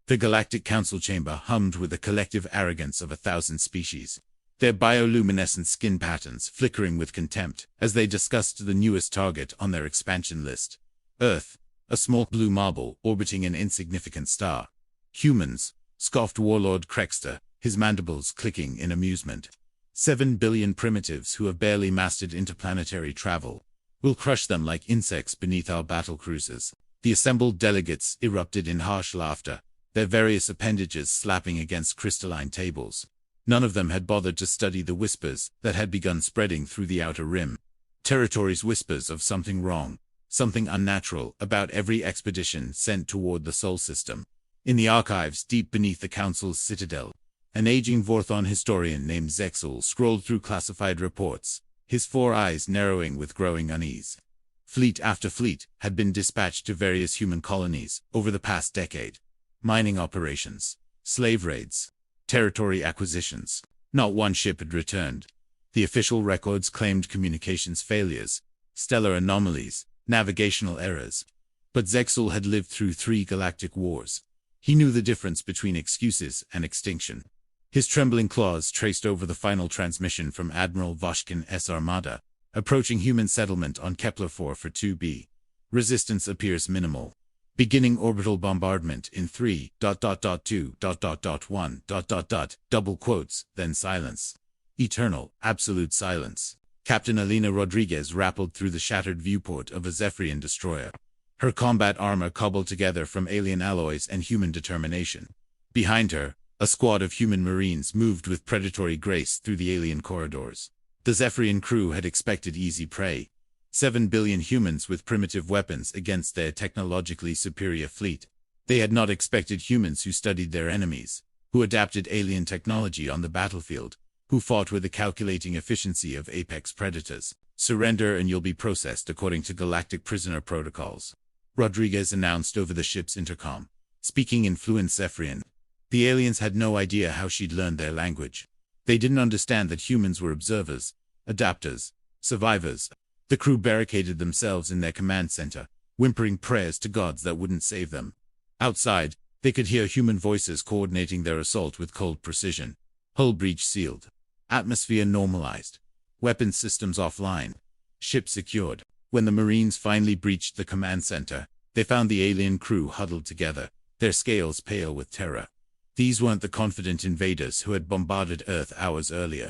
The Galactic Council chamber hummed with the collective arrogance of 1,000 species, their bioluminescent skin patterns flickering with contempt as they discussed the newest target on their expansion list. Earth, a small blue marble orbiting an insignificant star. Humans, scoffed Warlord Krexter, his mandibles clicking in amusement. 7 billion primitives who have barely mastered interplanetary travel. We'll crush them like insects beneath our battle cruisers. The assembled delegates erupted in harsh laughter, their various appendages slapping against crystalline tables. None of them had bothered to study the whispers that had begun spreading through the outer rim. Territory's whispers of something wrong, something unnatural about every expedition sent toward the Sol system. In the archives deep beneath the Council's citadel, an aging Vorthon historian named Zexul scrolled through classified reports, his 4 eyes narrowing with growing unease. Fleet after fleet had been dispatched to various human colonies over the past decade. Mining operations, slave raids, territory acquisitions. Not one ship had returned. The official records claimed communications failures, stellar anomalies, navigational errors. But Zexul had lived through 3 galactic wars. He knew the difference between excuses and extinction. His trembling claws traced over the final transmission from Admiral Voshkin's Armada, approaching human settlement on Kepler-4 for 2b. Resistance appears minimal. Beginning orbital bombardment in 3.2.1. Double quotes, then silence. Eternal, absolute silence. Captain Elena Rodriguez rappelled through the shattered viewport of a Zephyrian destroyer. Her combat armor cobbled together from alien alloys and human determination. Behind her, a squad of human marines moved with predatory grace through the alien corridors. The Zephyrian crew had expected easy prey. 7 billion humans with primitive weapons against their technologically superior fleet. They had not expected humans who studied their enemies, who adapted alien technology on the battlefield, who fought with the calculating efficiency of apex predators. Surrender and you'll be processed according to galactic prisoner protocols, Rodriguez announced over the ship's intercom, speaking in fluent Zephyrian. The aliens had no idea how she'd learned their language. They didn't understand that humans were observers, adapters, survivors. The crew barricaded themselves in their command center, whimpering prayers to gods that wouldn't save them. Outside, they could hear human voices coordinating their assault with cold precision. Hull breach sealed. Atmosphere normalized. Weapons systems offline. Ship secured. When the Marines finally breached the command center, they found the alien crew huddled together, their scales pale with terror. These weren't the confident invaders who had bombarded Earth hours earlier.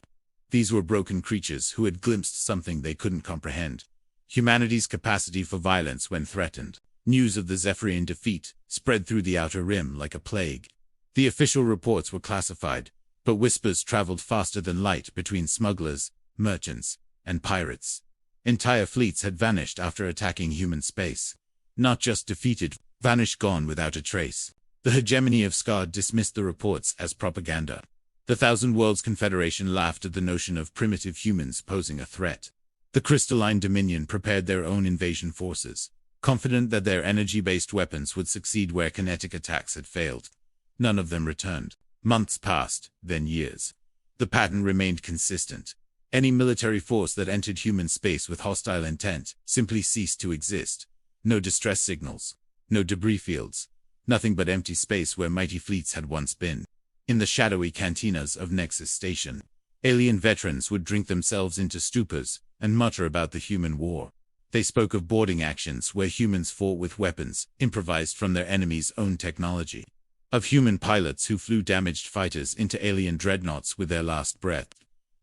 These were broken creatures who had glimpsed something they couldn't comprehend. Humanity's capacity for violence when threatened. News of the Zephyrian defeat spread through the outer rim like a plague. The official reports were classified, but whispers traveled faster than light between smugglers, merchants, and pirates. Entire fleets had vanished after attacking human space. Not just defeated, vanished, gone without a trace. The hegemony of Skard dismissed the reports as propaganda. The Thousand Worlds Confederation laughed at the notion of primitive humans posing a threat. The Crystalline Dominion prepared their own invasion forces, confident that their energy-based weapons would succeed where kinetic attacks had failed. None of them returned. Months passed, then years. The pattern remained consistent. Any military force that entered human space with hostile intent simply ceased to exist. No distress signals, no debris fields, nothing but empty space where mighty fleets had once been. In the shadowy cantinas of Nexus Station, alien veterans would drink themselves into stupors and mutter about the human war. They spoke of boarding actions where humans fought with weapons improvised from their enemy's own technology. Of human pilots who flew damaged fighters into alien dreadnoughts with their last breath.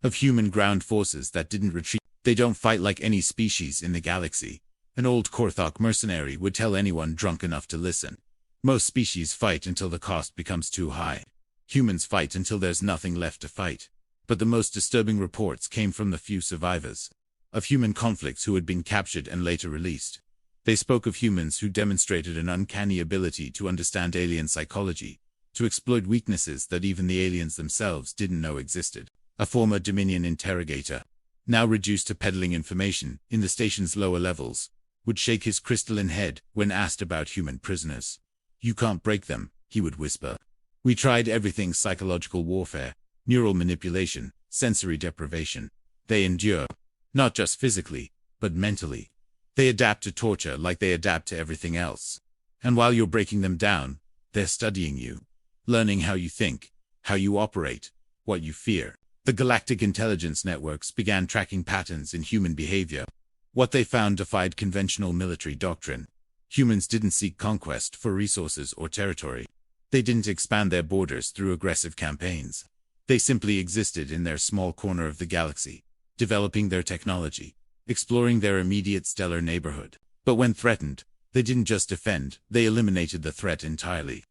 Of human ground forces that didn't retreat. They don't fight like any species in the galaxy, an old Korthok mercenary would tell anyone drunk enough to listen. Most species fight until the cost becomes too high. Humans fight until there's nothing left to fight. But the most disturbing reports came from the few survivors. Of human conflicts who had been captured and later released. They spoke of humans who demonstrated an uncanny ability to understand alien psychology, to exploit weaknesses that even the aliens themselves didn't know existed. A former Dominion interrogator, now reduced to peddling information in the station's lower levels, would shake his crystalline head when asked about human prisoners. "You can't break them," he would whisper. "We tried everything: psychological warfare, neural manipulation, sensory deprivation. They endure. Not just physically, but mentally. They adapt to torture like they adapt to everything else. And while you're breaking them down, They're studying you, learning how you think, how you operate, what you fear. The galactic intelligence networks began tracking patterns in human behavior. What they found defied conventional military doctrine. Humans didn't seek conquest for resources or territory. They didn't expand their borders through aggressive campaigns. They simply existed in their small corner of the galaxy, developing their technology, exploring their immediate stellar neighborhood. But when threatened, they didn't just defend, they eliminated the threat entirely.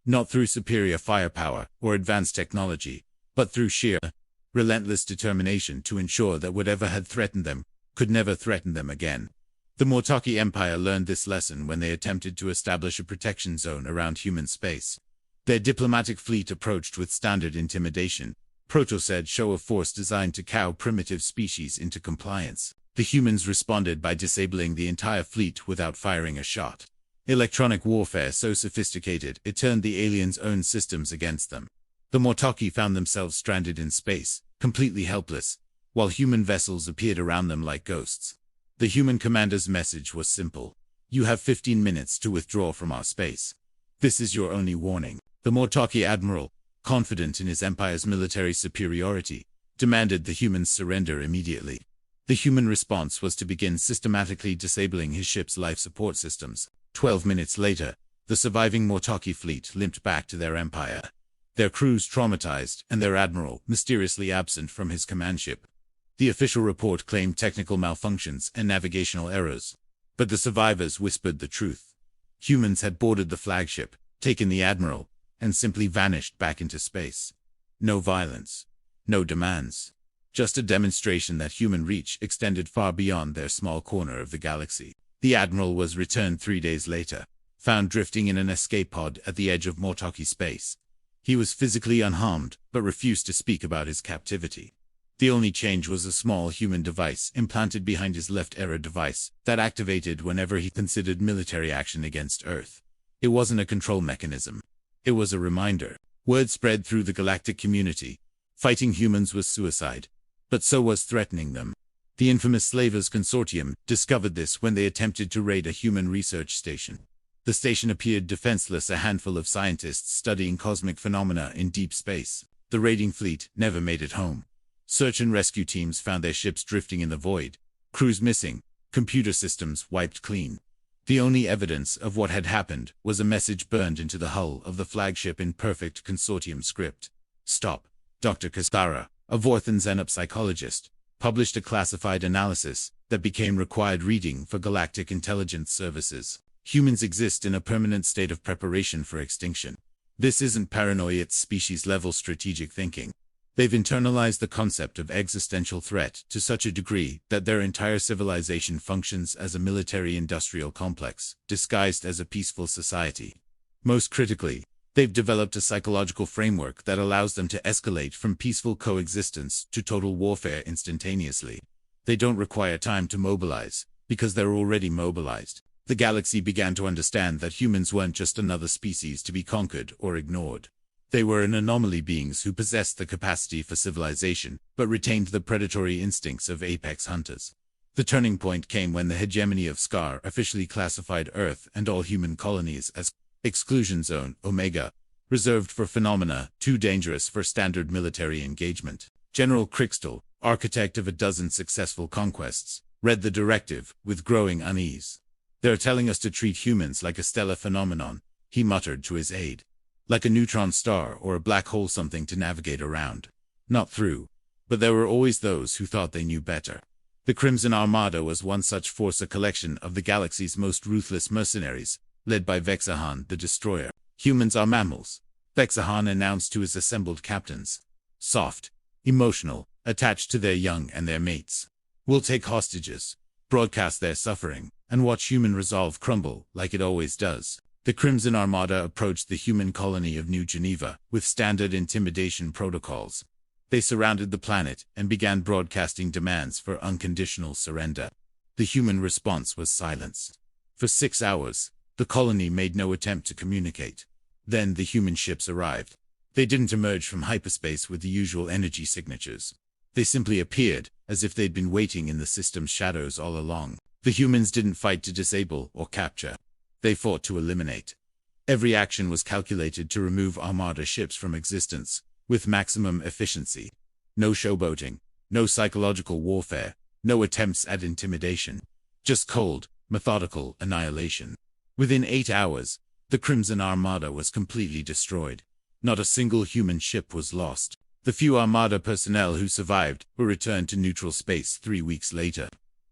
Not through superior firepower or advanced technology, but through sheer, relentless determination to ensure that whatever had threatened them could never threaten them again. The Mortaki Empire learned this lesson when they attempted to establish a protection zone around human space. Their diplomatic fleet approached with standard intimidation, proto-said show of force designed to cow primitive species into compliance. The humans responded by disabling the entire fleet without firing a shot. Electronic warfare so sophisticated it turned the aliens' own systems against them. The Mortaki found themselves stranded in space, completely helpless, while human vessels appeared around them like ghosts. The human commander's message was simple. You have 15 minutes to withdraw from our space. This is your only warning. The Mortaki admiral, confident in his empire's military superiority, demanded the humans surrender immediately. The human response was to begin systematically disabling his ship's life support systems. 12 minutes later, the surviving Mortaki fleet limped back to their empire. Their crews traumatized and their admiral mysteriously absent from his command ship. The official report claimed technical malfunctions and navigational errors, but the survivors whispered the truth. Humans had boarded the flagship, taken the admiral, and simply vanished back into space. No violence, no demands. Just a demonstration that human reach extended far beyond their small corner of the galaxy. The admiral was returned 3 days later, found drifting in an escape pod at the edge of Mortaki space. He was physically unharmed, but refused to speak about his captivity. The only change was a small human device implanted behind his left error device that activated whenever he considered military action against Earth. It wasn't a control mechanism. It was a reminder. Word spread through the galactic community. Fighting humans was suicide. But so was threatening them. The infamous Slavers Consortium discovered this when they attempted to raid a human research station. The station appeared defenseless, a handful of scientists studying cosmic phenomena in deep space. The raiding fleet never made it home. Search and rescue teams found their ships drifting in the void, crews missing, computer systems wiped clean. The only evidence of what had happened was a message burned into the hull of the flagship in perfect Consortium script. Stop. Dr. Kastara, a Vorthan Zenup psychologist, published a classified analysis that became required reading for galactic intelligence services. Humans exist in a permanent state of preparation for extinction. This isn't paranoia, it's species-level strategic thinking. They've internalized the concept of existential threat to such a degree that their entire civilization functions as a military-industrial complex, disguised as a peaceful society. Most critically, they've developed a psychological framework that allows them to escalate from peaceful coexistence to total warfare instantaneously. They don't require time to mobilize, because they're already mobilized. The galaxy began to understand that humans weren't just another species to be conquered or ignored. They were an anomaly, beings who possessed the capacity for civilization, but retained the predatory instincts of apex hunters. The turning point came when the hegemony of Scar officially classified Earth and all human colonies as Exclusion Zone Omega, reserved for phenomena too dangerous for standard military engagement. General Krixtel, architect of a dozen successful conquests, read the directive with growing unease. "They're telling us to treat humans like a stellar phenomenon," he muttered to his aide. "Like a neutron star or a black hole, something to navigate around. Not through." But there were always those who thought they knew better. The Crimson Armada was one such force, a collection of the galaxy's most ruthless mercenaries, led by Vexahan the Destroyer. "Humans are mammals," Vexahan announced to his assembled captains. "Soft, emotional, attached to their young and their mates. We'll take hostages, broadcast their suffering, and watch human resolve crumble like it always does." The Crimson Armada approached the human colony of New Geneva with standard intimidation protocols. They surrounded the planet and began broadcasting demands for unconditional surrender. The human response was silence. For 6 hours, the colony made no attempt to communicate. Then the human ships arrived. They didn't emerge from hyperspace with the usual energy signatures. They simply appeared, as if they'd been waiting in the system's shadows all along. The humans didn't fight to disable or capture. They fought to eliminate. Every action was calculated to remove Armada ships from existence, with maximum efficiency. No showboating, no psychological warfare, no attempts at intimidation. Just cold, methodical annihilation. Within 8 hours, the Crimson Armada was completely destroyed. Not a single human ship was lost. The few Armada personnel who survived were returned to neutral space 3 weeks later.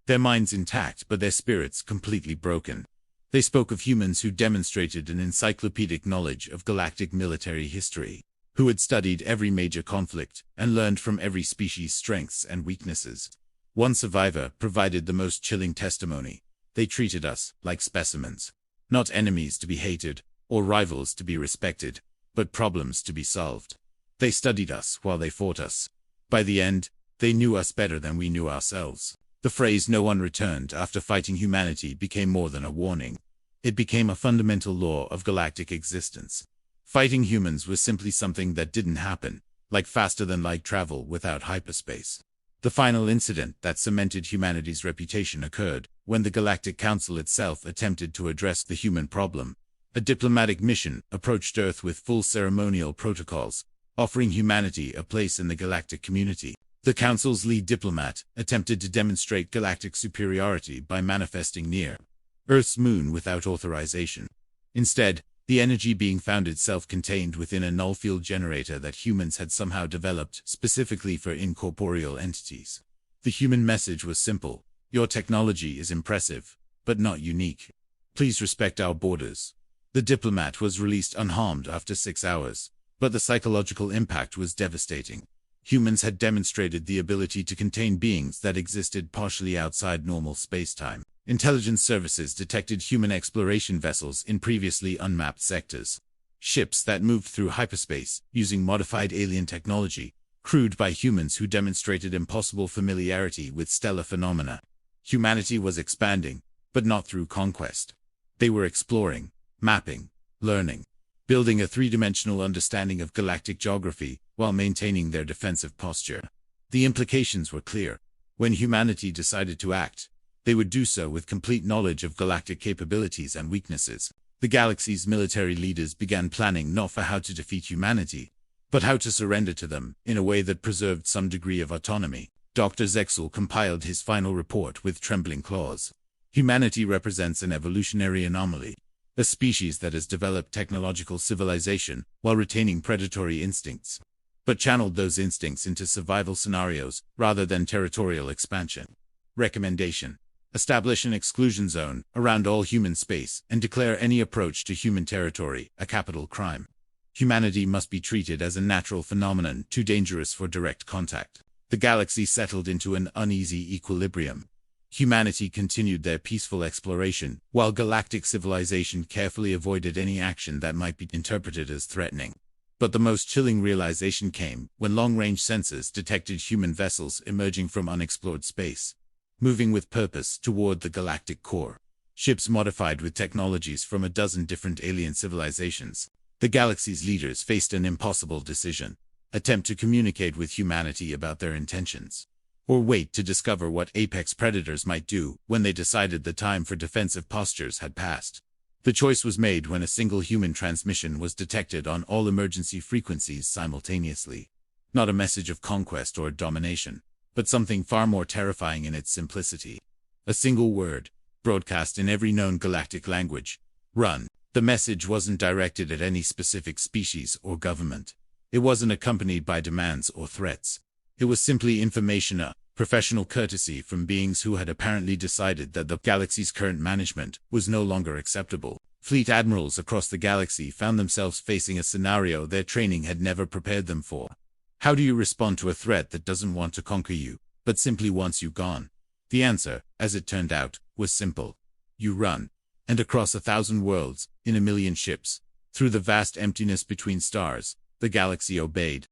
Their minds intact but their spirits completely broken. They spoke of humans who demonstrated an encyclopedic knowledge of galactic military history, who had studied every major conflict and learned from every species' strengths and weaknesses. One survivor provided the most chilling testimony. They treated us like specimens, not enemies to be hated or rivals to be respected, but problems to be solved. They studied us while they fought us. By the end, they knew us better than we knew ourselves. The phrase "no one returned after fighting humanity" became more than a warning. It became a fundamental law of galactic existence. Fighting humans was simply something that didn't happen, like faster-than-light travel without hyperspace. The final incident that cemented humanity's reputation occurred when the Galactic Council itself attempted to address the human problem. A diplomatic mission approached Earth with full ceremonial protocols, offering humanity a place in the galactic community. The Council's lead diplomat attempted to demonstrate galactic superiority by manifesting near Earth's moon without authorization. Instead, the energy being found itself contained within a null field generator that humans had somehow developed specifically for incorporeal entities. The human message was simple: your technology is impressive, but not unique. Please respect our borders. The diplomat was released unharmed after 6 hours, but the psychological impact was devastating. Humans had demonstrated the ability to contain beings that existed partially outside normal spacetime. Intelligence services detected human exploration vessels in previously unmapped sectors. Ships that moved through hyperspace using modified alien technology, crewed by humans who demonstrated impossible familiarity with stellar phenomena. Humanity was expanding, but not through conquest. They were exploring, mapping, learning, building a three-dimensional understanding of galactic geography while maintaining their defensive posture. The implications were clear. When humanity decided to act, they would do so with complete knowledge of galactic capabilities and weaknesses. The galaxy's military leaders began planning not for how to defeat humanity, but how to surrender to them in a way that preserved some degree of autonomy. Dr. Zexel compiled his final report with trembling claws. Humanity represents an evolutionary anomaly, a species that has developed technological civilization while retaining predatory instincts, but channeled those instincts into survival scenarios rather than territorial expansion. Recommendation: establish an exclusion zone around all human space and declare any approach to human territory a capital crime. Humanity must be treated as a natural phenomenon too dangerous for direct contact. The galaxy settled into an uneasy equilibrium. Humanity continued their peaceful exploration, while galactic civilization carefully avoided any action that might be interpreted as threatening. But the most chilling realization came when long-range sensors detected human vessels emerging from unexplored space, moving with purpose toward the galactic core. Ships modified with technologies from a dozen different alien civilizations. The galaxy's leaders faced an impossible decision: attempt to communicate with humanity about their intentions, or wait to discover what apex predators might do when they decided the time for defensive postures had passed. The choice was made when a single human transmission was detected on all emergency frequencies simultaneously. Not a message of conquest or domination, but something far more terrifying in its simplicity. A single word, broadcast in every known galactic language: run. The message wasn't directed at any specific species or government. It wasn't accompanied by demands or threats. It was simply information, a professional courtesy from beings who had apparently decided that the galaxy's current management was no longer acceptable. Fleet admirals across the galaxy found themselves facing a scenario their training had never prepared them for. How do you respond to a threat that doesn't want to conquer you, but simply wants you gone? The answer, as it turned out, was simple. You run. And across 1,000 worlds, in 1,000,000 ships, through the vast emptiness between stars, the galaxy obeyed.